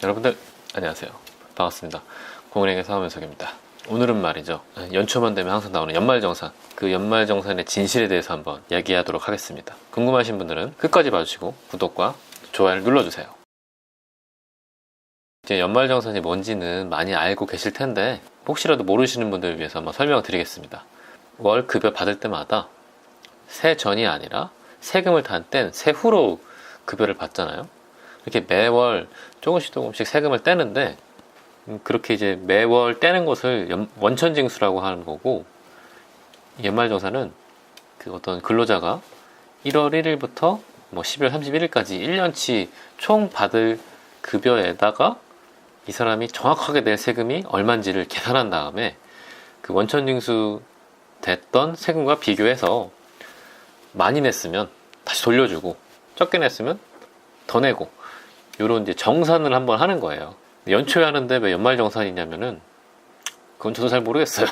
여러분들 안녕하세요. 반갑습니다. 공은행의 사업연석입니다. 오늘은 말이죠, 연초만 되면 항상 나오는 연말정산, 그 연말정산의 진실에 대해서 한번 이야기하도록 하겠습니다. 궁금하신 분들은 끝까지 봐주시고 구독과 좋아요를 눌러주세요. 이제 연말정산이 뭔지는 많이 알고 계실 텐데 혹시라도 모르시는 분들을 위해서 한번 설명을 드리겠습니다. 월 급여 받을 때마다 세 전이 아니라 세금을 다 뗀 세후로 급여를 받잖아요. 이렇게 매월 조금씩 세금을 떼는데, 그렇게 이제 매월 떼는 것을 원천징수라고 하는 거고, 연말정산은 그 어떤 근로자가 1월 1일부터 뭐 12월 31일까지 1년치 총 받을 급여에다가 이 사람이 정확하게 낼 세금이 얼마인지를 계산한 다음에 그 원천징수 됐던 세금과 비교해서 많이 냈으면 다시 돌려주고, 적게 냈으면 더 내고, 요런 이제 정산을 한번 하는 거예요. 연초에 하는데 왜 연말정산이냐면은, 그건 저도 잘 모르겠어요.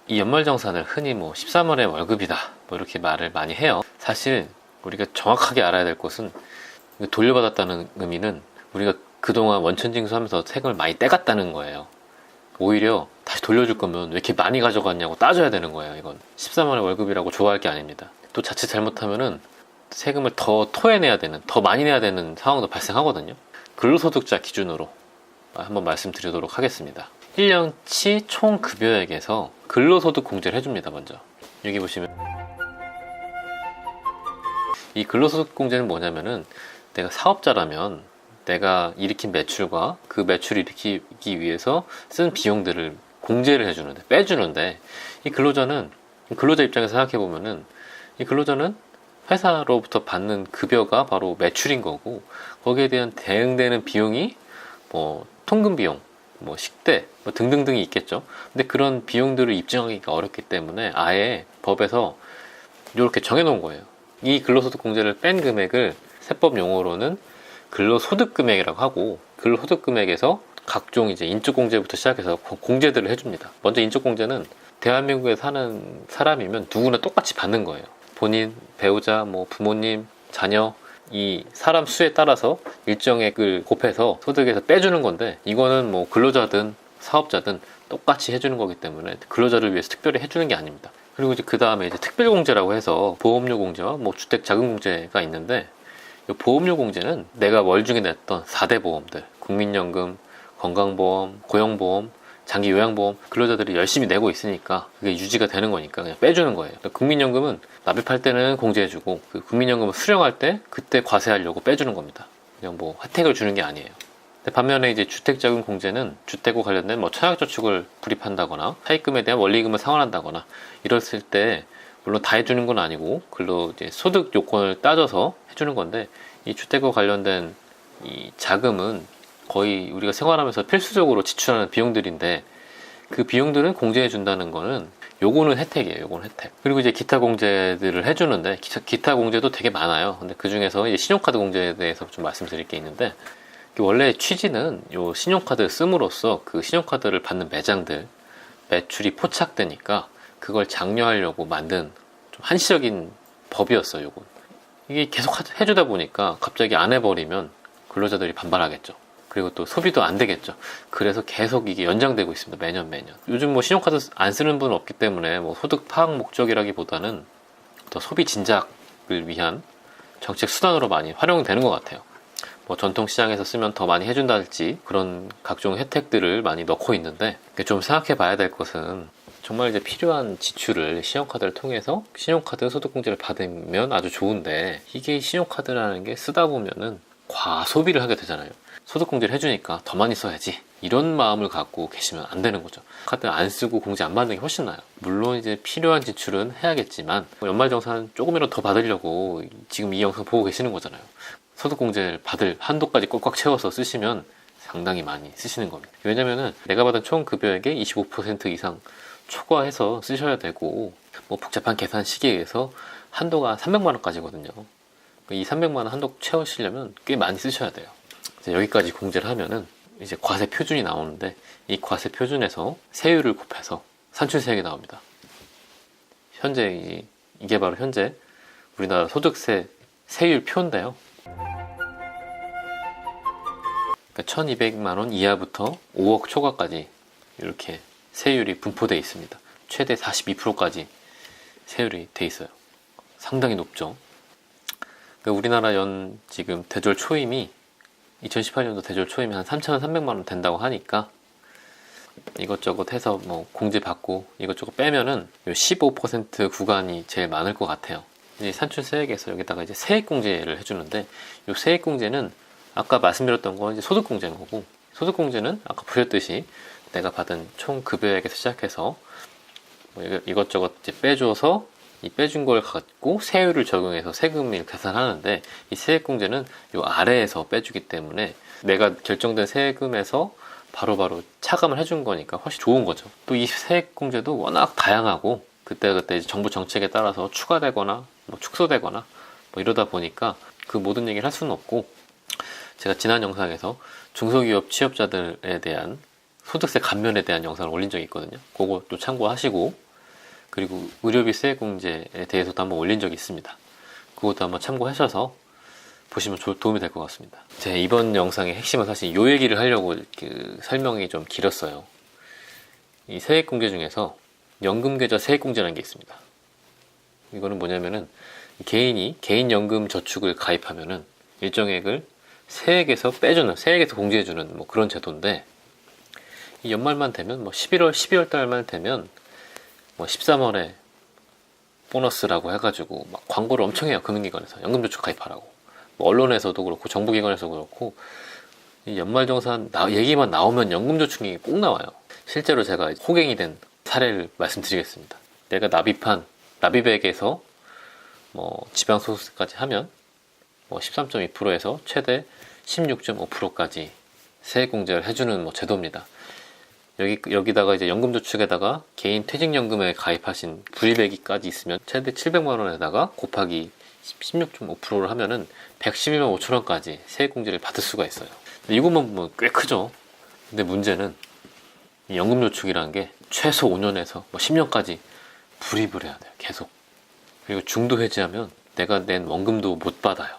이 연말정산을 흔히 뭐 13월에 월급이다 뭐 이렇게 말을 많이 해요. 사실 우리가 정확하게 알아야 될 것은, 돌려받았다는 의미는 우리가 그동안 원천징수하면서 세금을 많이 떼갔다는 거예요. 오히려 다시 돌려줄 거면 왜 이렇게 많이 가져갔냐고 따져야 되는 거예요. 이건 13월에 월급이라고 좋아할 게 아닙니다. 또 자칫 잘못하면은 세금을 더 토해내야 되는, 더 많이 내야 되는 상황도 발생하거든요. 근로소득자 기준으로 한번 말씀드리도록 하겠습니다. 1년치 총 급여액에서 근로소득 공제를 해줍니다. 먼저 여기 보시면 이 근로소득 공제는 뭐냐면은, 내가 사업자라면 내가 일으킨 매출과 그 매출을 일으키기 위해서 쓴 비용들을 공제를 해주는데, 빼주는데, 이 근로자는, 근로자 입장에서 생각해보면은, 이 근로자는 회사로부터 받는 급여가 바로 매출인 거고, 거기에 대한 대응되는 비용이 뭐 통금 비용, 뭐 식대, 뭐 등등등이 있겠죠. 근데 그런 비용들을 입증하기가 어렵기 때문에 아예 법에서 이렇게 정해놓은 거예요. 이 근로소득 공제를 뺀 금액을 세법 용어로는 근로소득 금액이라고 하고, 근로소득 금액에서 각종 이제 인적공제부터 시작해서 공제들을 해줍니다. 먼저 인적공제는 대한민국에 사는 사람이면 누구나 똑같이 받는 거예요. 본인, 배우자, 뭐 부모님, 자녀, 이 사람 수에 따라서 일정액을 곱해서 소득에서 빼주는 건데, 이거는 뭐 근로자든 사업자든 똑같이 해주는 거기 때문에 근로자를 위해서 특별히 해주는 게 아닙니다. 그리고 이제 그 다음에 이제 특별공제라고 해서 보험료 공제와 뭐 주택자금공제가 있는데, 이 보험료 공제는 내가 월 중에 냈던 4대 보험들, 국민연금, 건강보험, 고용보험, 장기 요양보험, 근로자들이 열심히 내고 있으니까 그게 유지가 되는 거니까 그냥 빼주는 거예요. 국민연금은 납입할 때는 공제해주고, 그 국민연금을 수령할 때 그때 과세하려고 빼주는 겁니다. 그냥 뭐 혜택을 주는 게 아니에요. 반면에 이제 주택자금 공제는 주택과 관련된 뭐 청약저축을 불입한다거나 차입금에 대한 원리금을 상환한다거나 이랬을 때, 물론 다 해주는 건 아니고 근로 이제 소득 요건을 따져서 해주는 건데, 이 주택과 관련된 이 자금은 거의 우리가 생활하면서 필수적으로 지출하는 비용들인데, 그 비용들은 공제해 준다는 거는, 요거는 혜택이에요. 요거는 혜택. 그리고 이제 기타 공제들을 해주는데, 기타 공제도 되게 많아요. 근데 그 중에서 이제 신용카드 공제에 대해서 좀 말씀드릴 게 있는데, 원래 취지는 요 신용카드를 씀으로써 그 신용카드를 받는 매장들 매출이 포착되니까 그걸 장려하려고 만든 좀 한시적인 법이었어요. 요건. 이게 계속 해주다 보니까 갑자기 안 해버리면 근로자들이 반발하겠죠. 그리고 또 소비도 안 되겠죠. 그래서 계속 이게 연장되고 있습니다. 매년. 요즘 뭐 신용카드 안 쓰는 분은 없기 때문에 뭐 소득 파악 목적이라기보다는 더 소비 진작을 위한 정책 수단으로 많이 활용되는 것 같아요. 뭐 전통시장에서 쓰면 더 많이 해준다든지 그런 각종 혜택들을 많이 넣고 있는데, 좀 생각해 봐야 될 것은, 정말 이제 필요한 지출을 신용카드를 통해서 신용카드 소득공제를 받으면 아주 좋은데, 이게 신용카드라는 게 쓰다 보면은 과소비를 하게 되잖아요. 소득공제를 해주니까 더 많이 써야지, 이런 마음을 갖고 계시면 안 되는 거죠. 카드 안 쓰고 공제 안 받는 게 훨씬 나아요. 물론 이제 필요한 지출은 해야겠지만, 연말정산 조금이라도 더 받으려고 지금 이 영상 보고 계시는 거잖아요. 소득공제를 받을 한도까지 꽉꽉 채워서 쓰시면 상당히 많이 쓰시는 겁니다. 왜냐면은 내가 받은 총 급여액의 25% 이상 초과해서 쓰셔야 되고, 뭐 복잡한 계산 시기에서 한도가 300만 원까지거든요. 이 300만 원 한도 채우시려면 꽤 많이 쓰셔야 돼요. 여기까지 공제를 하면은 이제 과세 표준이 나오는데, 이 과세 표준에서 세율을 곱해서 산출세액이 나옵니다. 현재 이게 바로 현재 우리나라 소득세 세율 표인데요. 그러니까 1200만 원 이하부터 5억 초과까지 이렇게 세율이 분포되어 있습니다. 최대 42%까지 세율이 돼 있어요. 상당히 높죠. 그러니까 우리나라 지금 대졸 초임이 2018년도 대졸 초임이 한 3,300만 원 된다고 하니까 이것저것 해서 뭐 공제 받고 이것저것 빼면은 15% 구간이 제일 많을 것 같아요. 이제 산출세액에서 여기다가 이제 세액공제를 해주는데, 이 세액공제는 아까 말씀드렸던 건 이제 소득공제인 거고, 소득공제는 아까 보셨듯이 내가 받은 총 급여액에서 시작해서 뭐 이것저것 이제 빼줘서 이 빼준 걸 갖고 세율을 적용해서 세금을 계산하는데, 이 세액공제는 이 아래에서 빼주기 때문에 내가 결정된 세금에서 바로바로 차감을 해준 거니까 훨씬 좋은 거죠. 또 이 세액공제도 워낙 다양하고 그때그때 정부 정책에 따라서 추가되거나 뭐 축소되거나 뭐 이러다 보니까 그 모든 얘기를 할 수는 없고, 제가 지난 영상에서 중소기업 취업자들에 대한 소득세 감면에 대한 영상을 올린 적이 있거든요. 그것도 참고하시고, 그리고 의료비 세액공제에 대해서도 한번 올린 적이 있습니다. 그것도 한번 참고하셔서 보시면 도움이 될 것 같습니다. 제 이번 영상의 핵심은 사실 이 얘기를 하려고 설명이 좀 길었어요. 이 세액공제 중에서 연금계좌 세액공제라는 게 있습니다. 이거는 뭐냐면은 개인 연금 저축을 가입하면은 일정액을 세액에서 빼주는, 세액에서 공제해주는 뭐 그런 제도인데, 이 연말만 되면 뭐 12월 달만 되면 뭐 13월에 보너스라고 해가지고 막 광고를 엄청 해요. 금융기관에서 연금저축 가입하라고. 뭐 언론에서도 그렇고 정부기관에서도 그렇고, 이 연말정산 얘기만 나오면 연금저축이 꼭 나와요. 실제로 제가 호갱이 된 사례를 말씀드리겠습니다. 내가 납입액에서 뭐 지방소득세까지 하면 뭐 13.2%에서 최대 16.5%까지 세액공제를 해주는 뭐 제도입니다. 여기다가 이제 연금저축에다가 개인 퇴직연금에 가입하신 불이익까지 있으면 최대 700만 원에다가 곱하기 16.5%를 하면은 111만 5천 원까지 세액공제를 받을 수가 있어요. 이것만 보면 꽤 크죠. 근데 문제는 이 연금저축이라는 게 최소 5년에서 뭐 10년까지 불입을 해야 돼요. 계속. 그리고 중도 해지하면 내가 낸 원금도 못 받아요.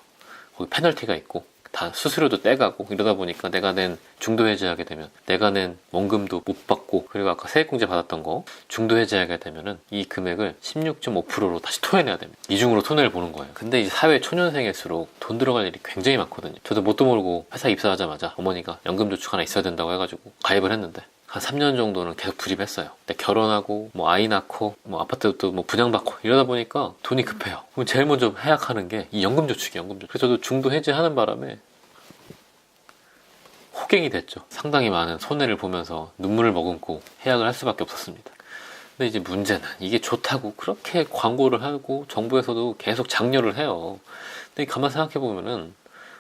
거기 페널티가 있고 다 수수료도 떼가고 이러다 보니까 내가 낸 중도 해지하게 되면 내가 낸 원금도 못 받고, 그리고 아까 세액공제 받았던 거 중도 해지하게 되면은 이 금액을 16.5%로 다시 토해내야 됩니다. 이중으로 손해를 보는 거예요. 근데 이제 사회 초년생일수록 돈 들어갈 일이 굉장히 많거든요. 저도 뭣도 모르고 회사 입사하자마자 어머니가 연금저축 하나 있어야 된다고 해가지고 가입을 했는데 한 3년 정도는 계속 불입했어요. 근데 결혼하고 뭐 아이 낳고 뭐 아파트도 뭐 분양받고 이러다 보니까 돈이 급해요. 그럼 제일 먼저 해약하는 게 이 연금저축이에요. 연금저축. 그래서 저도 중도 해지하는 바람에 호갱이 됐죠. 상당히 많은 손해를 보면서 눈물을 머금고 해약을 할 수밖에 없었습니다. 근데 이제 문제는 이게 좋다고 그렇게 광고를 하고 정부에서도 계속 장려를 해요. 근데 가만 생각해 보면은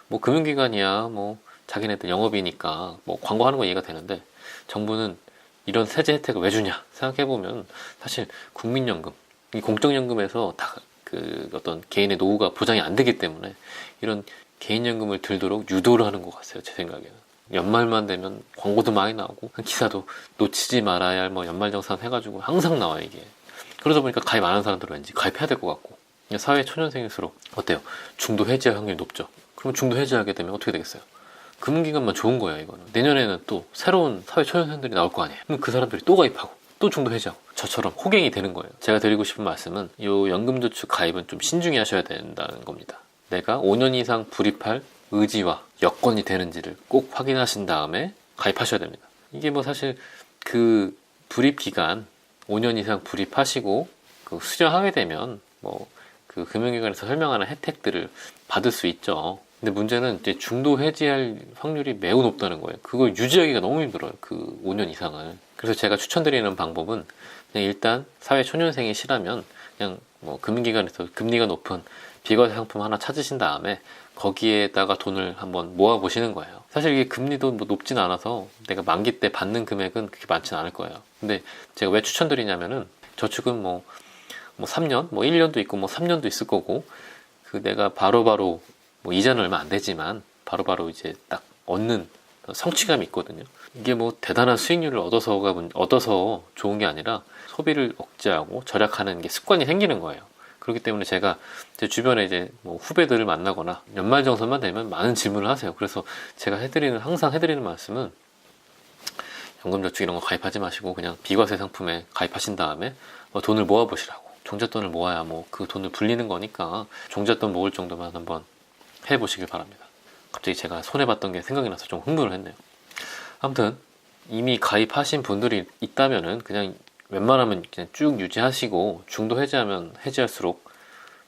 뭐 금융기관이야 뭐 자기네들 영업이니까 뭐 광고하는 거 이해가 되는데, 정부는 이런 세제 혜택을 왜 주냐 생각해보면 사실 국민연금, 이 공적연금에서 다 그 어떤 개인의 노후가 보장이 안 되기 때문에 이런 개인연금을 들도록 유도를 하는 것 같아요. 제 생각에는 연말만 되면 광고도 많이 나오고 기사도 놓치지 말아야 할 뭐 연말정산 해가지고 항상 나와요 이게. 그러다 보니까 가입 안 하는 사람들은 왠지 가입해야 될 것 같고, 사회 초년생일수록 어때요? 중도 해지할 확률이 높죠. 그럼 중도 해지하게 되면 어떻게 되겠어요? 금융기관만 좋은 거예요. 이거는 내년에는 또 새로운 사회 초년생들이 나올 거 아니에요. 그럼 그 사람들이 또 가입하고 또 중도 해지하고 저처럼 호갱이 되는 거예요. 제가 드리고 싶은 말씀은 이 연금저축 가입은 좀 신중히 하셔야 된다는 겁니다. 내가 5년 이상 불입할 의지와 여건이 되는지를 꼭 확인하신 다음에 가입하셔야 됩니다. 이게 뭐 사실 그 불입 기간 5년 이상 불입하시고 그 수령하게 되면 뭐 그 금융기관에서 설명하는 혜택들을 받을 수 있죠. 근데 문제는 이제 중도 해지할 확률이 매우 높다는 거예요. 그걸 유지하기가 너무 힘들어요. 그 5년 이상을. 그래서 제가 추천드리는 방법은 그냥 일단 사회 초년생이시라면 그냥 뭐 금융기관에서 금리가 높은 비과세 상품 하나 찾으신 다음에 거기에다가 돈을 한번 모아 보시는 거예요. 사실 이게 금리도 뭐 높진 않아서 내가 만기 때 받는 금액은 그렇게 많진 않을 거예요. 근데 제가 왜 추천드리냐면은 저축은 뭐 3년, 뭐 1년도 있고 뭐 3년도 있을 거고, 그 내가 바로바로 뭐 이자는 얼마 안 되지만 바로바로 이제 딱 얻는 성취감이 있거든요. 이게 뭐 대단한 수익률을 얻어서 좋은 게 아니라 소비를 억제하고 절약하는 게 습관이 생기는 거예요. 그렇기 때문에 제가 제 주변에 이제 뭐 후배들을 만나거나 연말정산만 되면 많은 질문을 하세요. 그래서 제가 항상 해드리는 말씀은 연금저축 이런 거 가입하지 마시고 그냥 비과세 상품에 가입하신 다음에 돈을 모아보시라고. 종잣돈을 모아야 뭐 그 돈을 불리는 거니까 종잣돈 모을 정도만 한번 해보시길 바랍니다. 갑자기 제가 손해봤던 게 생각이 나서 좀 흥분을 했네요. 아무튼 이미 가입하신 분들이 있다면은 그냥 웬만하면 그냥 쭉 유지하시고 중도 해지하면 해지할수록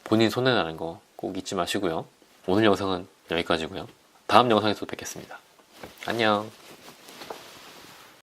본인 손해나는 거 꼭 잊지 마시고요. 오늘 영상은 여기까지고요. 다음 영상에서 뵙겠습니다. 안녕.